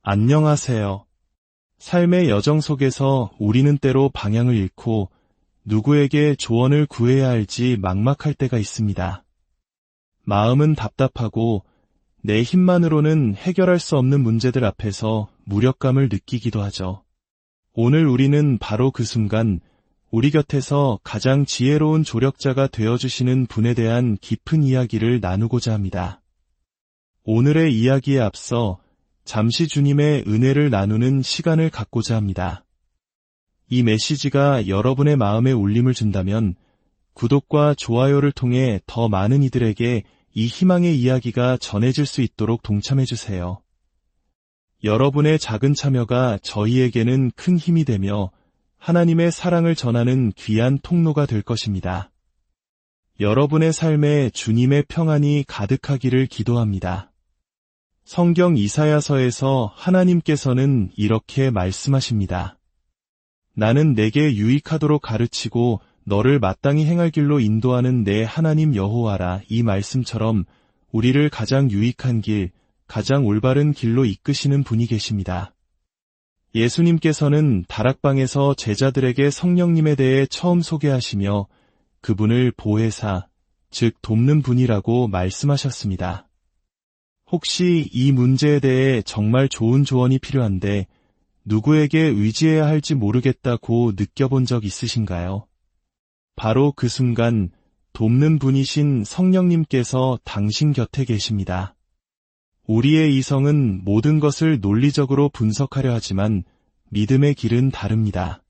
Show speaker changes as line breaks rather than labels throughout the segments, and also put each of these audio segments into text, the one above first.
안녕하세요. 삶의 여정 속에서 우리는 때로 방향을 잃고 누구에게 조언을 구해야 할지 막막할 때가 있습니다. 마음은 답답하고 내 힘만으로는 해결할 수 없는 문제들 앞에서 무력감을 느끼기도 하죠. 오늘 우리는 바로 그 순간 우리 곁에서 가장 지혜로운 조력자가 되어주시는 분에 대한 깊은 이야기를 나누고자 합니다. 오늘의 이야기에 앞서 잠시 주님의 은혜를 나누는 시간을 갖고자 합니다. 이 메시지가 여러분의 마음에 울림을 준다면 구독과 좋아요를 통해 더 많은 이들에게 이 희망의 이야기가 전해질 수 있도록 동참해주세요. 여러분의 작은 참여가 저희에게는 큰 힘이 되며 하나님의 사랑을 전하는 귀한 통로가 될 것입니다. 여러분의 삶에 주님의 평안이 가득하기를 기도합니다. 성경 이사야서에서 하나님께서는 이렇게 말씀하십니다. 나는 내게 유익하도록 가르치고 너를 마땅히 행할 길로 인도하는 내 하나님 여호와라. 이 말씀처럼 우리를 가장 유익한 길, 가장 올바른 길로 이끄시는 분이 계십니다. 예수님께서는 다락방에서 제자들에게 성령님에 대해 처음 소개하시며 그분을 보혜사, 즉 돕는 분이라고 말씀하셨습니다. 혹시 이 문제에 대해 정말 좋은 조언이 필요한데 누구에게 의지해야 할지 모르겠다고 느껴본 적 있으신가요? 바로 그 순간 돕는 분이신 성령님께서 당신 곁에 계십니다. 우리의 이성은 모든 것을 논리적으로 분석하려 하지만 믿음의 길은 다릅니다.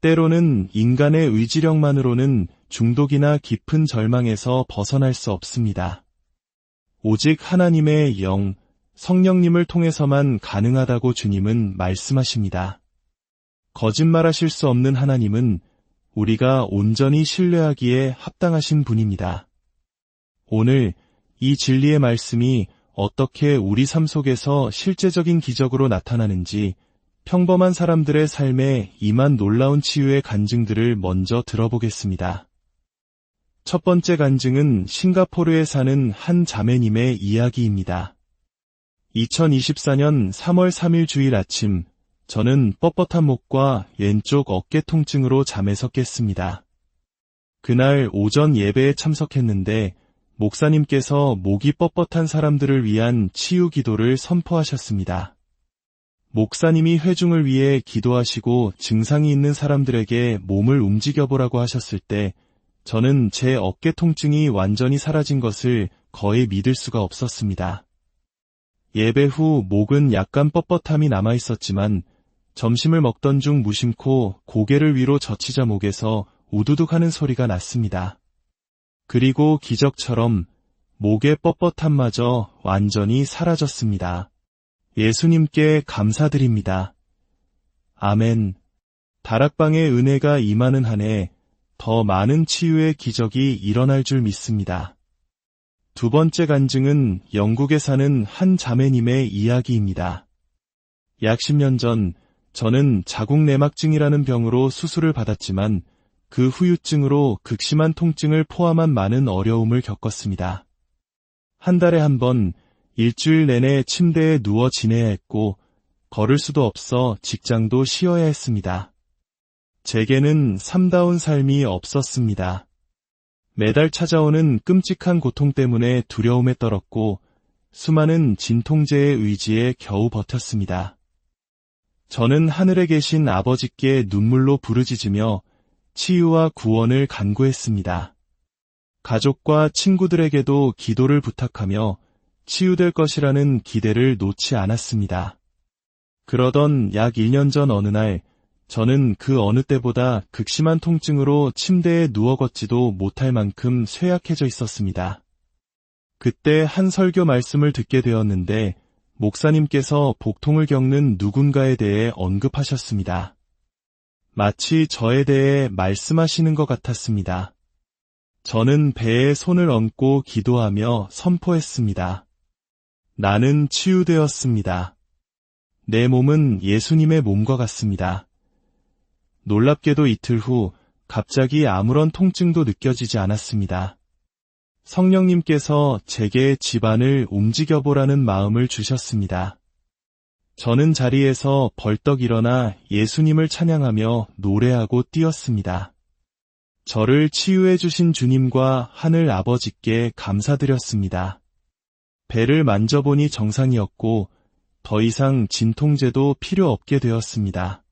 때로는 인간의 의지력만으로는 중독이나 깊은 절망에서 벗어날 수 없습니다. 오직 하나님의 영, 성령님을 통해서만 가능하다고 주님은 말씀하십니다. 거짓말하실 수 없는 하나님은 우리가 온전히 신뢰하기에 합당하신 분입니다. 오늘 이 진리의 말씀이 어떻게 우리 삶 속에서 실제적인 기적으로 나타나는지 평범한 사람들의 삶에 임한 놀라운 치유의 간증들을 먼저 들어보겠습니다. 첫 번째 간증은 싱가포르에 사는 한 자매님의 이야기입니다. 2024년 3월 3일 주일 아침, 저는 뻣뻣한 목과 왼쪽 어깨 통증으로 잠에서 깼습니다. 그날 오전 예배에 참석했는데 목사님께서 목이 뻣뻣한 사람들을 위한 치유 기도를 선포하셨습니다. 목사님이 회중을 위해 기도하시고 증상이 있는 사람들에게 몸을 움직여보라고 하셨을 때 저는 제 어깨 통증이 완전히 사라진 것을 거의 믿을 수가 없었습니다. 예배 후 목은 약간 뻣뻣함이 남아있었지만 점심을 먹던 중 무심코 고개를 위로 젖히자 목에서 우두둑 하는 소리가 났습니다. 그리고 기적처럼 목의 뻣뻣함마저 완전히 사라졌습니다. 예수님께 감사드립니다. 아멘. 다락방의 은혜가 임하는 한 해 더 많은 치유의 기적이 일어날 줄 믿습니다. 두 번째 간증은 영국에 사는 한 자매님의 이야기입니다. 약 10년 전 저는 자궁내막증이라는 병으로 수술을 받았지만 그 후유증으로 극심한 통증을 포함한 많은 어려움을 겪었습니다. 한 달에 한 번 일주일 내내 침대에 누워 지내야 했고 걸을 수도 없어 직장도 쉬어야 했습니다. 제게는 삶다운 삶이 없었습니다. 매달 찾아오는 끔찍한 고통 때문에 두려움에 떨었고 수많은 진통제의 의지에 겨우 버텼습니다. 저는 하늘에 계신 아버지께 눈물로 부르짖으며 치유와 구원을 간구했습니다. 가족과 친구들에게도 기도를 부탁하며 치유될 것이라는 기대를 놓지 않았습니다. 그러던 약 1년 전 어느 날 저는 그 어느 때보다 극심한 통증으로 침대에 누워 걷지도 못할 만큼 쇠약해져 있었습니다. 그때 한 설교 말씀을 듣게 되었는데 목사님께서 복통을 겪는 누군가에 대해 언급하셨습니다. 마치 저에 대해 말씀하시는 것 같았습니다. 저는 배에 손을 얹고 기도하며 선포했습니다. 나는 치유되었습니다. 내 몸은 예수님의 몸과 같습니다. 놀랍게도 이틀 후 갑자기 아무런 통증도 느껴지지 않았습니다. 성령님께서 제게 집안을 움직여보라는 마음을 주셨습니다. 저는 자리에서 벌떡 일어나 예수님을 찬양하며 노래하고 뛰었습니다. 저를 치유해 주신 주님과 하늘 아버지께 감사드렸습니다. 배를 만져보니 정상이었고 더 이상 진통제도 필요 없게 되었습니다.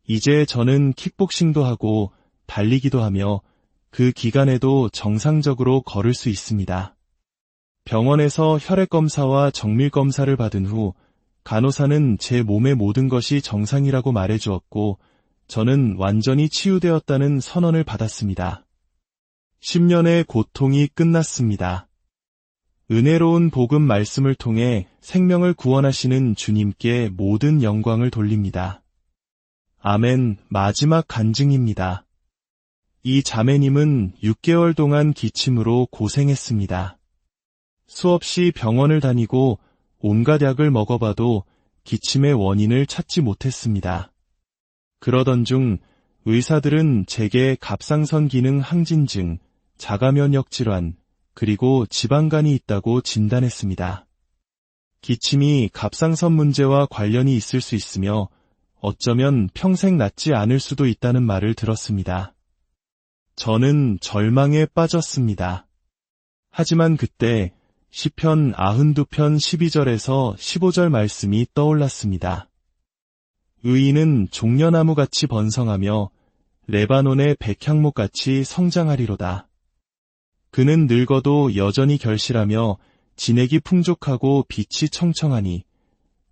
이제 저는 킥복싱도 하고 달리기도 하며 그 기간에도 정상적으로 걸을 수 있습니다. 병원에서 혈액검사와 정밀검사를 받은 후 간호사는 제 몸의 모든 것이 정상이라고 말해주었고 저는 완전히 치유되었다는 선언을 받았습니다. 10년의 고통이 끝났습니다. 은혜로운 복음 말씀을 통해 생명을 구원하시는 주님께 모든 영광을 돌립니다. 아멘. 마지막 간증입니다. 이 자매님은 6개월 동안 기침으로 고생했습니다. 수없이 병원을 다니고 온갖 약을 먹어봐도 기침의 원인을 찾지 못했습니다. 그러던 중 의사들은 제게 갑상선 기능 항진증, 자가면역 질환, 그리고 지방간이 있다고 진단했습니다. 기침이 갑상선 문제와 관련이 있을 수 있으며 어쩌면 평생 낫지 않을 수도 있다는 말을 들었습니다. 저는 절망에 빠졌습니다. 하지만 그때 시편 92편 12절에서 15절 말씀이 떠올랐습니다. 의인은 종려나무같이 번성하며 레바논의 백향목같이 성장하리로다. 그는 늙어도 여전히 결실하며 진액이 풍족하고 빛이 청청하니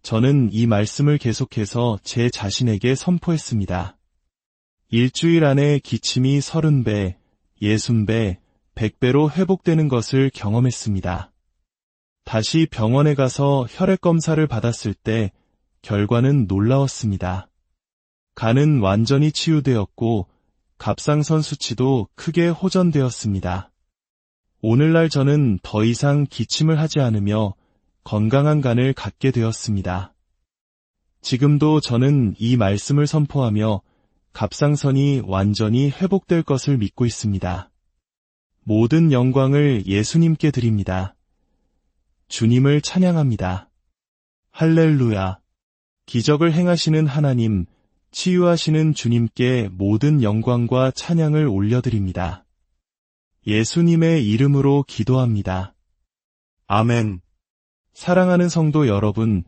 저는 이 말씀을 계속해서 제 자신에게 선포했습니다. 일주일 안에 기침이 30배, 60배, 100배로 회복되는 것을 경험했습니다. 다시 병원에 가서 혈액검사를 받았을 때 결과는 놀라웠습니다. 간은 완전히 치유되었고 갑상선 수치도 크게 호전되었습니다. 오늘날 저는 더 이상 기침을 하지 않으며 건강한 간을 갖게 되었습니다. 지금도 저는 이 말씀을 선포하며 갑상선이 완전히 회복될 것을 믿고 있습니다. 모든 영광을 예수님께 드립니다. 주님을 찬양합니다. 할렐루야. 기적을 행하시는 하나님, 치유하시는 주님께 모든 영광과 찬양을 올려드립니다. 예수님의 이름으로 기도합니다. 아멘. 사랑하는 성도 여러분,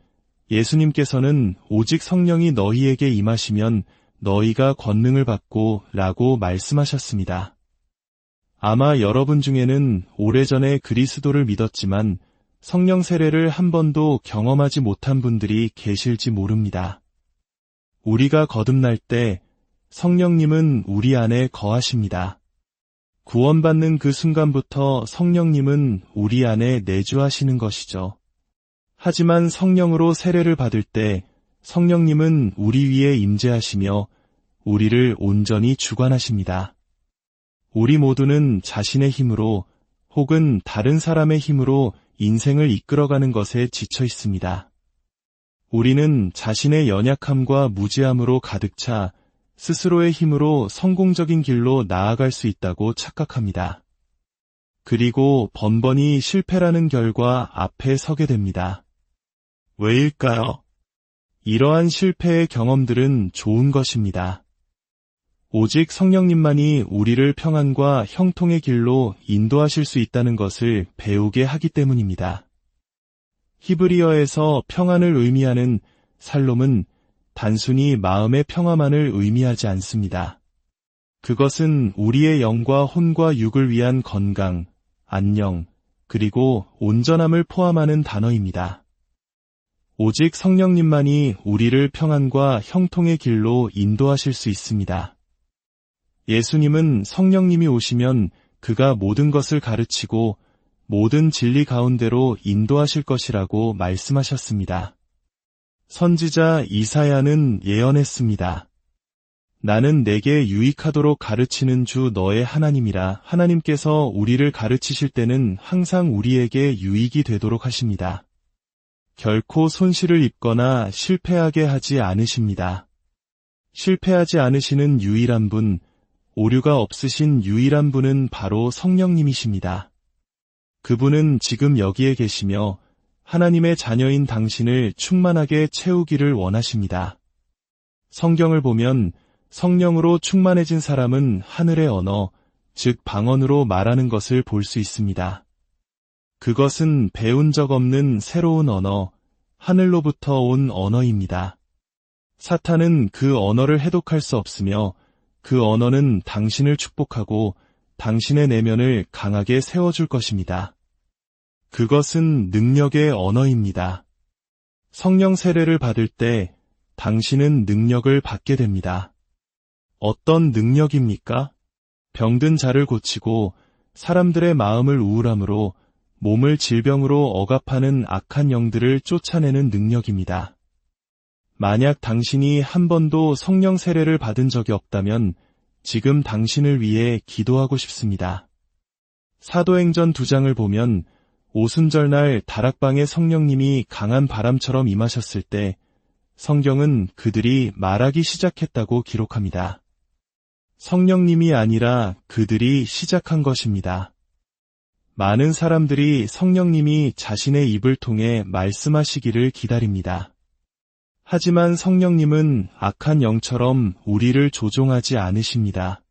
예수님께서는 오직 성령이 너희에게 임하시면 너희가 권능을 받고 라고 말씀하셨습니다. 아마 여러분 중에는 오래전에 그리스도를 믿었지만 성령 세례를 한 번도 경험하지 못한 분들이 계실지 모릅니다. 우리가 거듭날 때 성령님은 우리 안에 거하십니다. 구원받는 그 순간부터 성령님은 우리 안에 내주하시는 것이죠. 하지만 성령으로 세례를 받을 때 성령님은 우리 위에 임재하시며 우리를 온전히 주관하십니다. 우리 모두는 자신의 힘으로 혹은 다른 사람의 힘으로 인생을 이끌어가는 것에 지쳐 있습니다. 우리는 자신의 연약함과 무지함으로 가득 차 스스로의 힘으로 성공적인 길로 나아갈 수 있다고 착각합니다. 그리고 번번이 실패라는 결과 앞에 서게 됩니다. 왜일까요? 이러한 실패의 경험들은 좋은 것입니다. 오직 성령님만이 우리를 평안과 형통의 길로 인도하실 수 있다는 것을 배우게 하기 때문입니다. 히브리어에서 평안을 의미하는 살롬은 단순히 마음의 평화만을 의미하지 않습니다. 그것은 우리의 영과 혼과 육을 위한 건강, 안녕, 그리고 온전함을 포함하는 단어입니다. 오직 성령님만이 우리를 평안과 형통의 길로 인도하실 수 있습니다. 예수님은 성령님이 오시면 그가 모든 것을 가르치고 모든 진리 가운데로 인도하실 것이라고 말씀하셨습니다. 선지자 이사야는 예언했습니다. 나는 내게 유익하도록 가르치는 주 너의 하나님이라. 하나님께서 우리를 가르치실 때는 항상 우리에게 유익이 되도록 하십니다. 결코 손실을 입거나 실패하게 하지 않으십니다. 실패하지 않으시는 유일한 분, 오류가 없으신 유일한 분은 바로 성령님이십니다. 그분은 지금 여기에 계시며 하나님의 자녀인 당신을 충만하게 채우기를 원하십니다. 성경을 보면 성령으로 충만해진 사람은 하늘의 언어, 즉 방언으로 말하는 것을 볼 수 있습니다. 그것은 배운 적 없는 새로운 언어, 하늘로부터 온 언어입니다. 사탄은 그 언어를 해독할 수 없으며 그 언어는 당신을 축복하고 당신의 내면을 강하게 세워줄 것입니다. 그것은 능력의 언어입니다. 성령 세례를 받을 때 당신은 능력을 받게 됩니다. 어떤 능력입니까? 병든 자를 고치고 사람들의 마음을 우울함으로 몸을 질병으로 억압하는 악한 영들을 쫓아내는 능력입니다. 만약 당신이 한 번도 성령 세례를 받은 적이 없다면 지금 당신을 위해 기도하고 싶습니다. 사도행전 2장을 보면 오순절날 다락방에 성령님이 강한 바람처럼 임하셨을 때 성경은 그들이 말하기 시작했다고 기록합니다. 성령님이 아니라 그들이 시작한 것입니다. 많은 사람들이 성령님이 자신의 입을 통해 말씀하시기를 기다립니다. 하지만 성령님은 악한 영처럼 우리를 조종하지 않으십니다.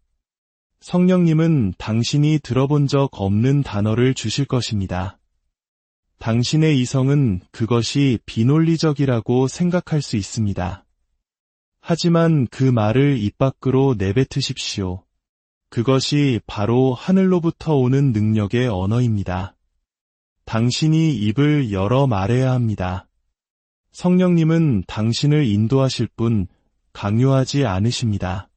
성령님은 당신이 들어본 적 없는 단어를 주실 것입니다. 당신의 이성은 그것이 비논리적이라고 생각할 수 있습니다. 하지만 그 말을 입 밖으로 내뱉으십시오. 그것이 바로 하늘로부터 오는 능력의 언어입니다. 당신이 입을 열어 말해야 합니다. 성령님은 당신을 인도하실 뿐 강요하지 않으십니다.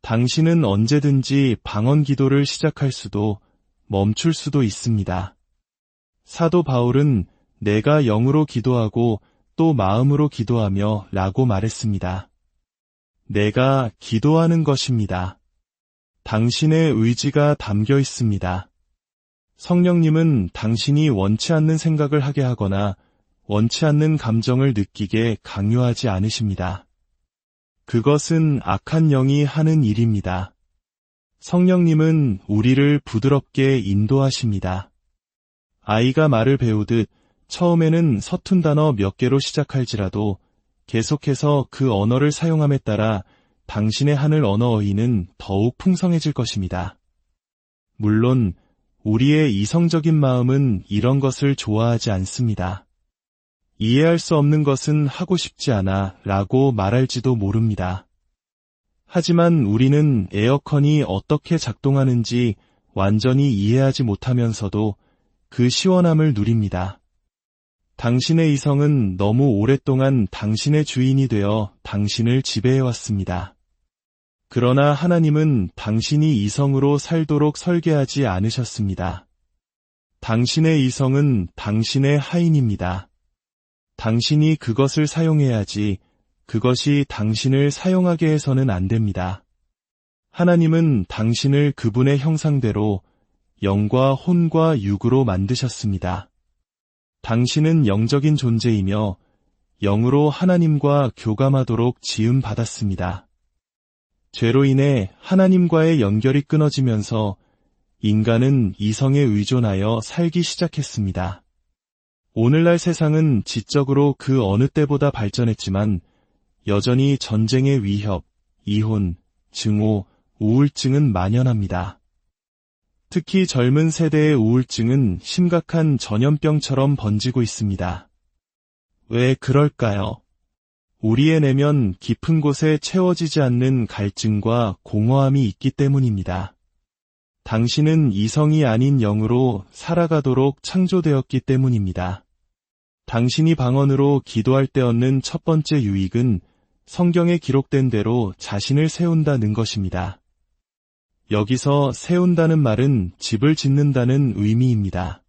당신은 언제든지 방언 기도를 시작할 수도 멈출 수도 있습니다. 사도 바울은 내가 영으로 기도하고 또 마음으로 기도하며 라고 말했습니다. 내가 기도하는 것입니다. 당신의 의지가 담겨 있습니다. 성령님은 당신이 원치 않는 생각을 하게 하거나 원치 않는 감정을 느끼게 강요하지 않으십니다. 그것은 악한 영이 하는 일입니다. 성령님은 우리를 부드럽게 인도하십니다. 아이가 말을 배우듯 처음에는 서툰 단어 몇 개로 시작할지라도 계속해서 그 언어를 사용함에 따라 당신의 하늘 언어 어휘는 더욱 풍성해질 것입니다. 물론 우리의 이성적인 마음은 이런 것을 좋아하지 않습니다. 이해할 수 없는 것은 하고 싶지 않아 라고 말할지도 모릅니다. 하지만 우리는 에어컨이 어떻게 작동하는지 완전히 이해하지 못하면서도 그 시원함을 누립니다. 당신의 이성은 너무 오랫동안 당신의 주인이 되어 당신을 지배해왔습니다. 그러나 하나님은 당신이 이성으로 살도록 설계하지 않으셨습니다. 당신의 이성은 당신의 하인입니다. 당신이 그것을 사용해야지 그것이 당신을 사용하게 해서는 안 됩니다. 하나님은 당신을 그분의 형상대로 영과 혼과 육으로 만드셨습니다. 당신은 영적인 존재이며 영으로 하나님과 교감하도록 지음받았습니다. 죄로 인해 하나님과의 연결이 끊어지면서 인간은 이성에 의존하여 살기 시작했습니다. 오늘날 세상은 지적으로 그 어느 때보다 발전했지만 여전히 전쟁의 위협, 이혼, 증오, 우울증은 만연합니다. 특히 젊은 세대의 우울증은 심각한 전염병처럼 번지고 있습니다. 왜 그럴까요? 우리의 내면 깊은 곳에 채워지지 않는 갈증과 공허함이 있기 때문입니다. 당신은 이성이 아닌 영으로 살아가도록 창조되었기 때문입니다. 당신이 방언으로 기도할 때 얻는 첫 번째 유익은 성경에 기록된 대로 자신을 세운다는 것입니다. 여기서 세운다는 말은 집을 짓는다는 의미입니다.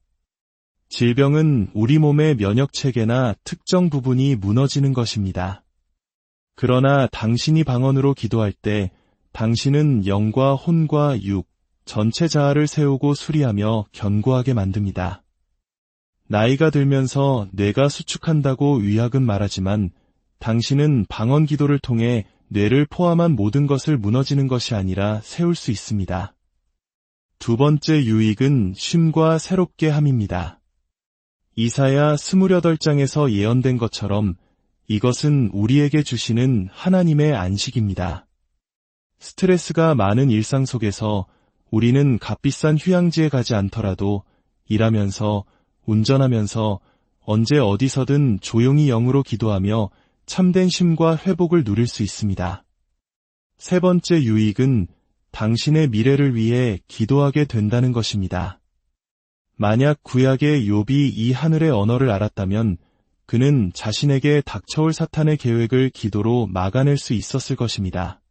질병은 우리 몸의 면역체계나 특정 부분이 무너지는 것입니다. 그러나 당신이 방언으로 기도할 때 당신은 영과 혼과 육, 전체 자아를 세우고 수리하며 견고하게 만듭니다. 나이가 들면서 뇌가 수축한다고 의학은 말하지만 당신은 방언 기도를 통해 뇌를 포함한 모든 것을 무너지는 것이 아니라 세울 수 있습니다. 두 번째 유익은 쉼과 새롭게 함입니다. 이사야 28장에서 예언된 것처럼 이것은 우리에게 주시는 하나님의 안식입니다. 스트레스가 많은 일상 속에서 우리는 값비싼 휴양지에 가지 않더라도 일하면서, 운전하면서 언제 어디서든 조용히 영으로 기도하며 참된 쉼과 회복을 누릴 수 있습니다. 세 번째 유익은 당신의 미래를 위해 기도하게 된다는 것입니다. 만약 구약의 욥이 이 하늘의 언어를 알았다면 그는 자신에게 닥쳐올 사탄의 계획을 기도로 막아낼 수 있었을 것입니다.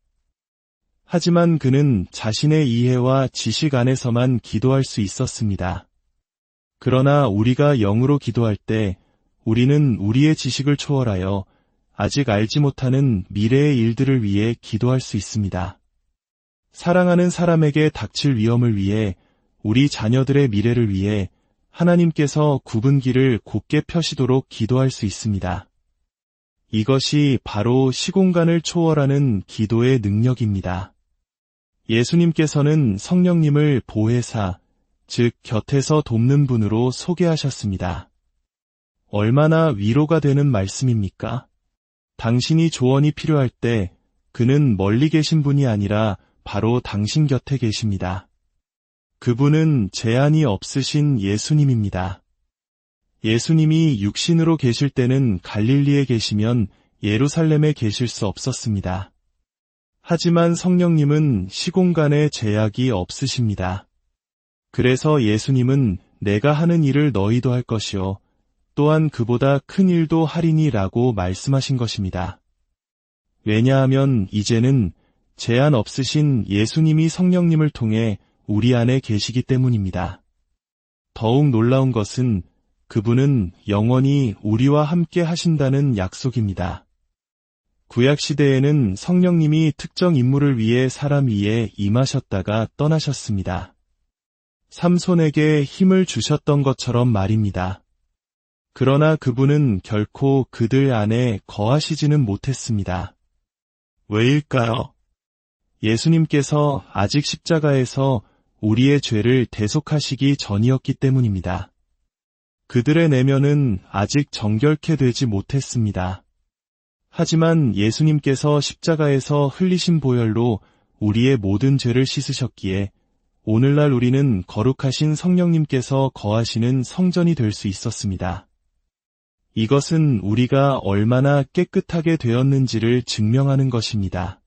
하지만 그는 자신의 이해와 지식 안에서만 기도할 수 있었습니다. 그러나 우리가 영으로 기도할 때 우리는 우리의 지식을 초월하여 아직 알지 못하는 미래의 일들을 위해 기도할 수 있습니다. 사랑하는 사람에게 닥칠 위험을 위해, 우리 자녀들의 미래를 위해 하나님께서 굽은 길을 곧게 펴시도록 기도할 수 있습니다. 이것이 바로 시공간을 초월하는 기도의 능력입니다. 예수님께서는 성령님을 보혜사, 즉 곁에서 돕는 분으로 소개하셨습니다. 얼마나 위로가 되는 말씀입니까? 당신이 조언이 필요할 때 그는 멀리 계신 분이 아니라 바로 당신 곁에 계십니다. 그분은 제한이 없으신 예수님입니다. 예수님이 육신으로 계실 때는 갈릴리에 계시면 예루살렘에 계실 수 없었습니다. 하지만 성령님은 시공간에 제약이 없으십니다. 그래서 예수님은 내가 하는 일을 너희도 할 것이요 또한 그보다 큰 일도 하리니라고 말씀하신 것입니다. 왜냐하면 이제는 제한 없으신 예수님이 성령님을 통해 우리 안에 계시기 때문입니다. 더욱 놀라운 것은 그분은 영원히 우리와 함께 하신다는 약속입니다. 구약시대에는 성령님이 특정 인물을 위해 사람 위에 임하셨다가 떠나셨습니다. 삼손에게 힘을 주셨던 것처럼 말입니다. 그러나 그분은 결코 그들 안에 거하시지는 못했습니다. 왜일까요? 예수님께서 아직 십자가에서 우리의 죄를 대속하시기 전이었기 때문입니다. 그들의 내면은 아직 정결케 되지 못했습니다. 하지만 예수님께서 십자가에서 흘리신 보혈로 우리의 모든 죄를 씻으셨기에 오늘날 우리는 거룩하신 성령님께서 거하시는 성전이 될 수 있었습니다. 이것은 우리가 얼마나 깨끗하게 되었는지를 증명하는 것입니다.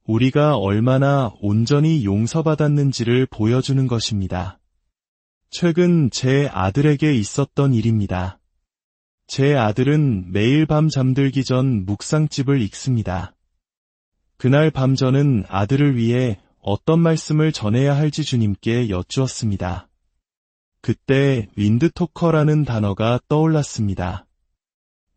우리가 얼마나 온전히 용서받았는지를 보여주는 것입니다. 최근 제 아들에게 있었던 일입니다. 제 아들은 매일 밤 잠들기 전 묵상집을 읽습니다. 그날 밤 저는 아들을 위해 어떤 말씀을 전해야 할지 주님께 여쭈었습니다. 그때 윈드토커라는 단어가 떠올랐습니다.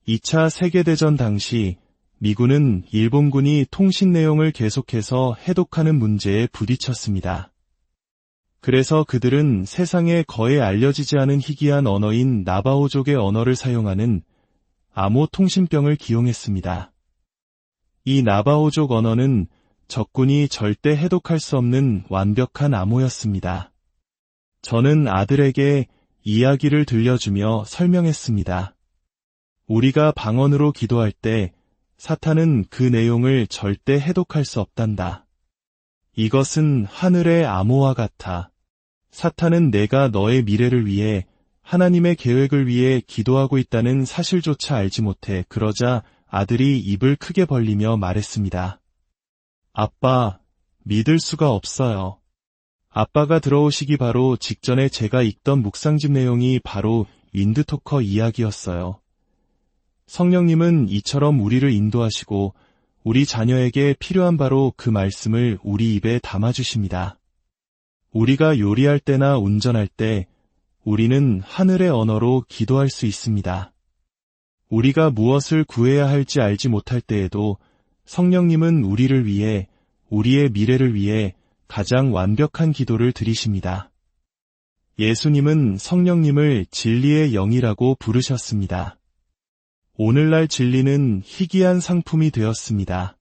2차 세계대전 당시 미군은 일본군이 통신 내용을 계속해서 해독하는 문제에 부딪혔습니다. 그래서 그들은 세상에 거의 알려지지 않은 희귀한 언어인 나바오족의 언어를 사용하는 암호 통신병을 기용했습니다. 이 나바오족 언어는 적군이 절대 해독할 수 없는 완벽한 암호였습니다. 저는 아들에게 이야기를 들려주며 설명했습니다. 우리가 방언으로 기도할 때 사탄은 그 내용을 절대 해독할 수 없단다. 이것은 하늘의 암호와 같아. 사탄은 내가 너의 미래를 위해 하나님의 계획을 위해 기도하고 있다는 사실조차 알지 못해. 그러자 아들이 입을 크게 벌리며 말했습니다. 아빠, 믿을 수가 없어요. 아빠가 들어오시기 바로 직전에 제가 읽던 묵상집 내용이 바로 윈드토커 이야기였어요. 성령님은 이처럼 우리를 인도하시고 우리 자녀에게 필요한 바로 그 말씀을 우리 입에 담아주십니다. 우리가 요리할 때나 운전할 때 우리는 하늘의 언어로 기도할 수 있습니다. 우리가 무엇을 구해야 할지 알지 못할 때에도 성령님은 우리를 위해, 우리의 미래를 위해 가장 완벽한 기도를 드리십니다. 예수님은 성령님을 진리의 영이라고 부르셨습니다. 오늘날 진리는 희귀한 상품이 되었습니다.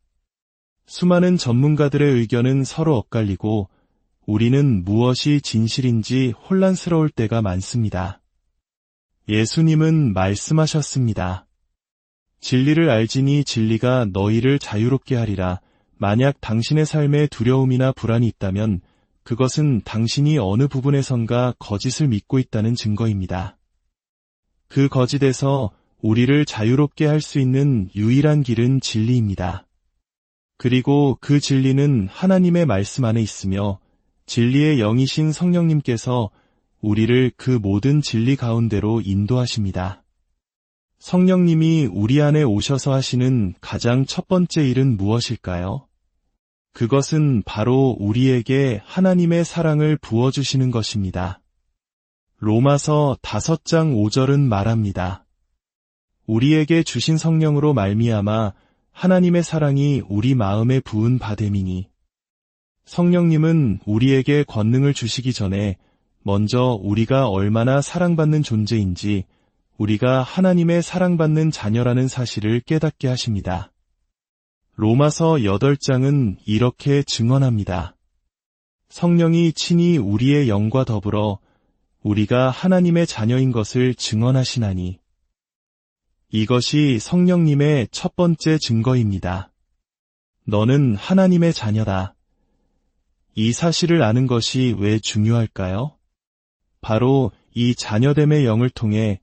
수많은 전문가들의 의견은 서로 엇갈리고 우리는 무엇이 진실인지 혼란스러울 때가 많습니다. 예수님은 말씀하셨습니다. 진리를 알지니 진리가 너희를 자유롭게 하리라. 만약 당신의 삶에 두려움이나 불안이 있다면 그것은 당신이 어느 부분에선가 거짓을 믿고 있다는 증거입니다. 그 거짓에서 우리를 자유롭게 할 수 있는 유일한 길은 진리입니다. 그리고 그 진리는 하나님의 말씀 안에 있으며 진리의 영이신 성령님께서 우리를 그 모든 진리 가운데로 인도하십니다. 성령님이 우리 안에 오셔서 하시는 가장 첫 번째 일은 무엇일까요? 그것은 바로 우리에게 하나님의 사랑을 부어주시는 것입니다. 로마서 5장 5절은 말합니다. 우리에게 주신 성령으로 말미암아 하나님의 사랑이 우리 마음에 부은 바 됨이니. 성령님은 우리에게 권능을 주시기 전에 먼저 우리가 얼마나 사랑받는 존재인지 우리가 하나님의 사랑받는 자녀라는 사실을 깨닫게 하십니다. 로마서 8장은 이렇게 증언합니다. 성령이 친히 우리의 영과 더불어 우리가 하나님의 자녀인 것을 증언하시나니. 이것이 성령님의 첫 번째 증거입니다. 너는 하나님의 자녀다. 이 사실을 아는 것이 왜 중요할까요? 바로 이 자녀됨의 영을 통해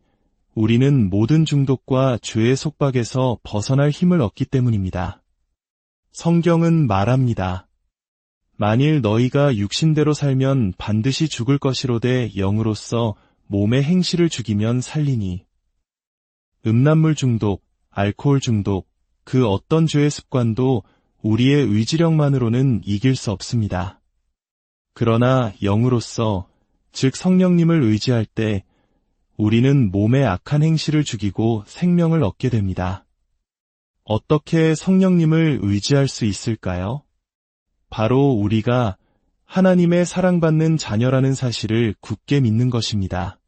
우리는 모든 중독과 죄의 속박에서 벗어날 힘을 얻기 때문입니다. 성경은 말합니다. 만일 너희가 육신대로 살면 반드시 죽을 것이로되 영으로서 몸의 행실을 죽이면 살리니. 음란물 중독, 알코올 중독, 그 어떤 죄의 습관도 우리의 의지력만으로는 이길 수 없습니다. 그러나 영으로서, 즉 성령님을 의지할 때 우리는 몸의 악한 행실을 죽이고 생명을 얻게 됩니다. 어떻게 성령님을 의지할 수 있을까요? 바로 우리가 하나님의 사랑받는 자녀라는 사실을 굳게 믿는 것입니다.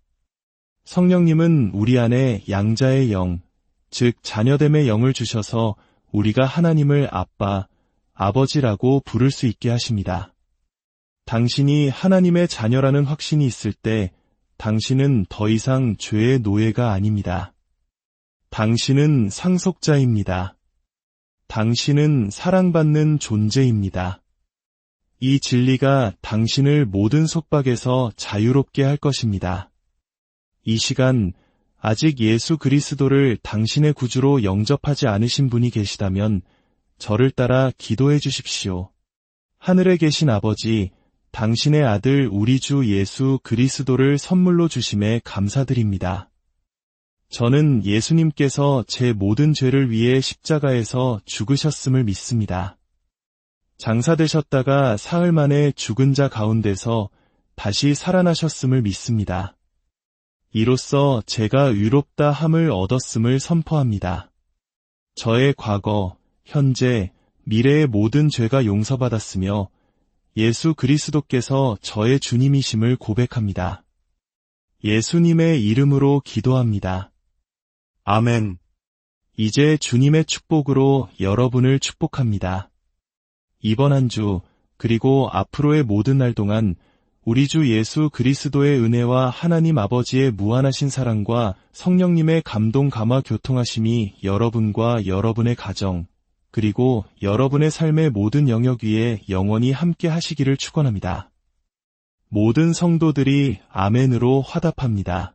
성령님은 우리 안에 양자의 영, 즉 자녀됨의 영을 주셔서 우리가 하나님을 아빠, 아버지라고 부를 수 있게 하십니다. 당신이 하나님의 자녀라는 확신이 있을 때 당신은 더 이상 죄의 노예가 아닙니다. 당신은 상속자입니다. 당신은 사랑받는 존재입니다. 이 진리가 당신을 모든 속박에서 자유롭게 할 것입니다. 이 시간 아직 예수 그리스도를 당신의 구주로 영접하지 않으신 분이 계시다면 저를 따라 기도해 주십시오. 하늘에 계신 아버지, 당신의 아들 우리 주 예수 그리스도를 선물로 주심에 감사드립니다. 저는 예수님께서 제 모든 죄를 위해 십자가에서 죽으셨음을 믿습니다. 장사되셨다가 사흘 만에 죽은 자 가운데서 다시 살아나셨음을 믿습니다. 이로써 제가 의롭다 함을 얻었음을 선포합니다. 저의 과거, 현재, 미래의 모든 죄가 용서받았으며 예수 그리스도께서 저의 주님이심을 고백합니다. 예수님의 이름으로 기도합니다. 아멘. 이제 주님의 축복으로 여러분을 축복합니다. 이번 한 주, 그리고 앞으로의 모든 날 동안 우리 주 예수 그리스도의 은혜와 하나님 아버지의 무한하신 사랑과 성령님의 감동 감화 교통하심이 여러분과 여러분의 가정, 그리고 여러분의 삶의 모든 영역 위에 영원히 함께 하시기를 축원합니다. 모든 성도들이 아멘으로 화답합니다.